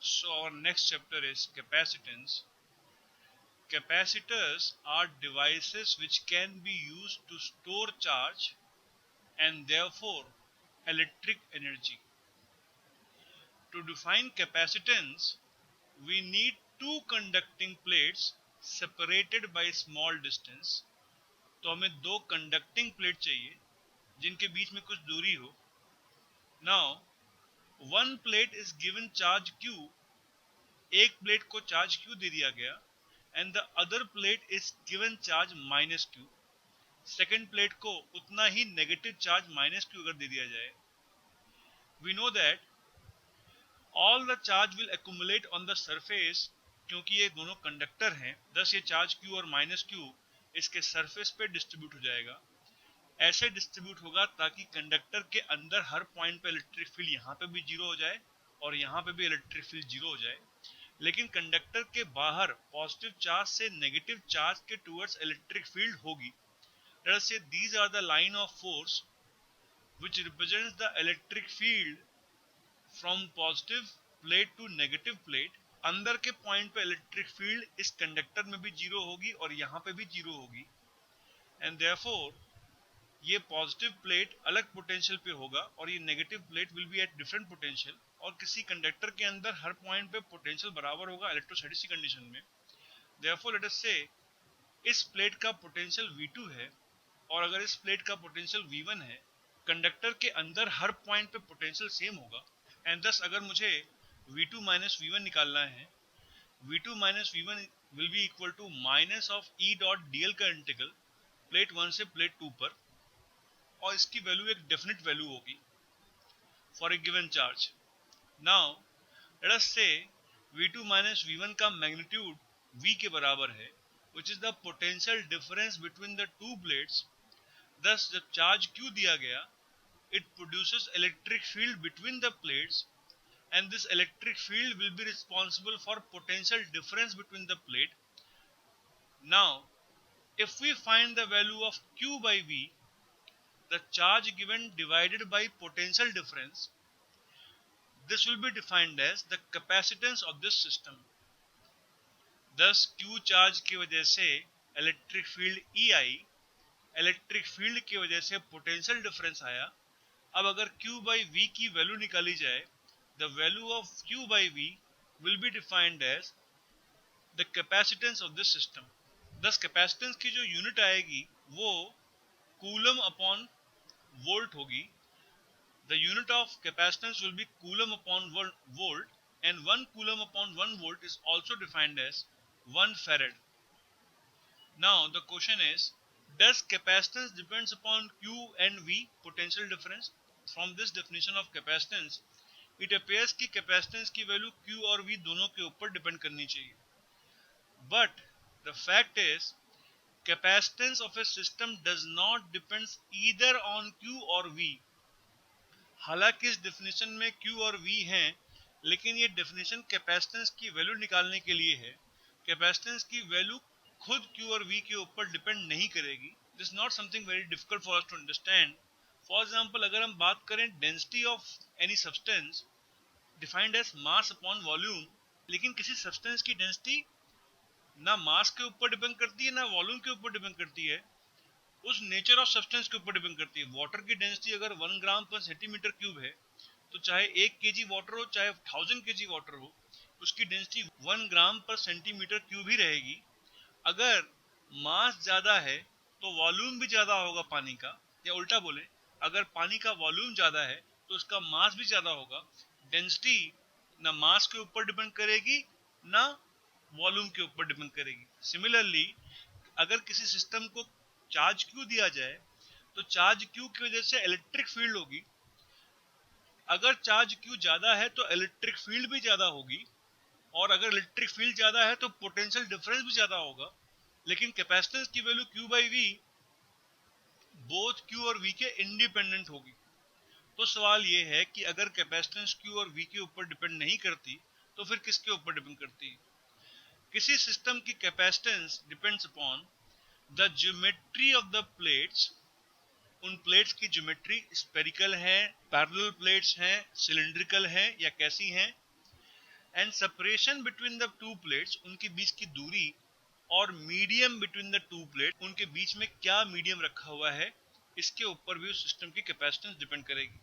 So our next chapter is capacitance. Capacitors are devices which can be used to store charge and therefore electric energy. To define capacitance, we need two conducting plates separated by small distance. तो हमें दो conducting plate चाहिए जिनके बीच में कुछ दूरी हो. Now, one plate is given charge Q. एक प्लेट को चार्ज Q दे दिया गया and the other plate is given charge minus Q. Second plate को उतना ही नेगेटिव चार्ज माइनस Q अगर दे दिया जाए. We know that all the charge will accumulate on the surface क्योंकि ये दोनों कंडक्टर हैं, thus ये चार्ज Q और माइनस Q इसके सरफेस पे डिस्ट्रीब्यूट हो जाएगा. ऐसे डिस्ट्रीब्यूट होगा ताकि कंडक्टर के अंदर हर पॉइंट पे इलेक्ट्रिक फील्ड यहाँ पे भी जीरो हो जाए और यहाँ पे भी इलेक्ट्रिक फील्ड जीरो हो जाए. लेकिन कंडक्टर के बाहर पॉजिटिव चार्ज से नेगेटिव चार्ज के टुवर्ड्स इलेक्ट्रिक फील्ड होगी. Let us say these are the line of force which represents the electric field from positive plate to negative plate. अंदर के पॉइंट पे इलेक्ट्रिक फील्ड इस conductor में भी zero होगी और यहाँ पे भी जीरो होगी. एंड therefore ये पॉजिटिव प्लेट अलग पोटेंशियल पे होगा और ये negative plate will be at different potential. और किसी कंडक्टर के अंदर हर पॉइंट पे पोटेंशियल बराबर होगा इलेक्ट्रोस्टैटिक कंडीशन में. Therefore let us say इस प्लेट का पोटेंशियल V2 है और अगर इस प्लेट का पोटेंशियल V1 है, कंडक्टर के अंदर हर पॉइंट पे पोटेंशियल सेम होगा. एंड दस अगर मुझे V2 माइनस V1 निकालना है, V2 minus V1 will be equal to minus of E dot dl का इंटीग्रल प्लेट 1 से प्लेट 2 पर, और इसकी वैल्यू एक डेफिनेट वैल्यू होगी for a given charge. Now let us say V2 minus V1 का मैग्नीट्यूड V के बराबर है, which is the potential difference between the two plates. Thus जब चार्ज Q दिया गया, it produces electric field between the plates and this electric field will be responsible for potential difference between the plate. Now if we find the value of Q by V, the charge given divided by potential difference, this will be defined as the capacitance of this system. Thus Q charge की वजह से electric field E आई, electric field की वजह से potential difference आया. अब अगर Q by V की वैल्यू निकाली जाए, the value of Q by V will be defined as the capacitance of this system. This capacitance की जो यूनिट आएगी वो कूलम अपॉन वोल्ट होगी. The unit of capacitance will be coulomb upon volt and 1 coulomb upon 1 volt is also defined as 1 farad. Now the question is, does capacitance depends upon Q and V potential difference? From this definition of capacitance, it appears कि capacitance की value Q और V दोनों के ऊपर depend करनी चाहिए. But the fact is, capacitance of a system does not depends either on Q or V. हालांकि इस definition में Q और V हैं, लेकिन ये डेफिनेशन कैपेसिटेंस की वैल्यू निकालने के लिए है. कैपेसिटेंस की वैल्यू खुद Q और V के ऊपर डिपेंड नहीं करेगी. This not something very difficult for us to understand. For example अगर हम बात करें density of any substance defined as mass upon volume, लेकिन किसी सब्सटेंस की डेंसिटी ना मास के ऊपर डिपेंड करती है ना वॉल्यूम के ऊपर डिपेंड करती है, उस नेचर ऑफ सब्सटेंस के ऊपर डिपेंड करती है. वाटर की डेंसिटी अगर 1 ग्राम पर सेंटीमीटर क्यूब है तो चाहे 1 kg वाटर हो चाहे 1000 kg वाटर हो, उसकी डेंसिटी 1 ग्राम पर सेंटीमीटर क्यूब ही रहेगी. अगर मास ज्यादा है तो वॉल्यूम भी ज्यादा होगा पानी का, या उल्टा बोले अगर पानी का वॉल्यूम ज्यादा है तो उसका मास भी ज्यादा होगा. डेंसिटी ना मास के ऊपर डिपेंड करेगी ना वॉल्यूम के ऊपर डिपेंड करेगी. सिमिलरली अगर किसी सिस्टम को चार्ज क्यू दिया जाए तो चार्ज क्यू की वजह से इलेक्ट्रिक फील्ड होगी. अगर चार्ज Q ज्यादा है तो इलेक्ट्रिक फील्ड भी ज्यादा होगी, और अगर इलेक्ट्रिक फील्ड ज्यादा है तो पोटेंशियल डिफरेंस भी ज्यादा होगा. लेकिन कैपेसिटेंस की value Q by V both Q और V के इंडिपेंडेंट होगी. तो सवाल ये है कि अगर कैपेसिटेंस Q और V के ऊपर डिपेंड नहीं करती तो फिर किसके ऊपर डिपेंड करती है? किसी सिस्टम की capacitance depends upon the geometry of the plates. उन प्लेट्स की ज्योमेट्री स्फेरिकल है, पैरेलल प्लेट्स हैं, सिलिंड्रिकल है या कैसी हैं, and separation between the two plates, उनके बीच की दूरी, और medium between the two plate, उनके बीच में क्या मीडियम रखा हुआ है, इसके ऊपर भी उस सिस्टम की कैपेसिटेंस डिपेंड करेगी।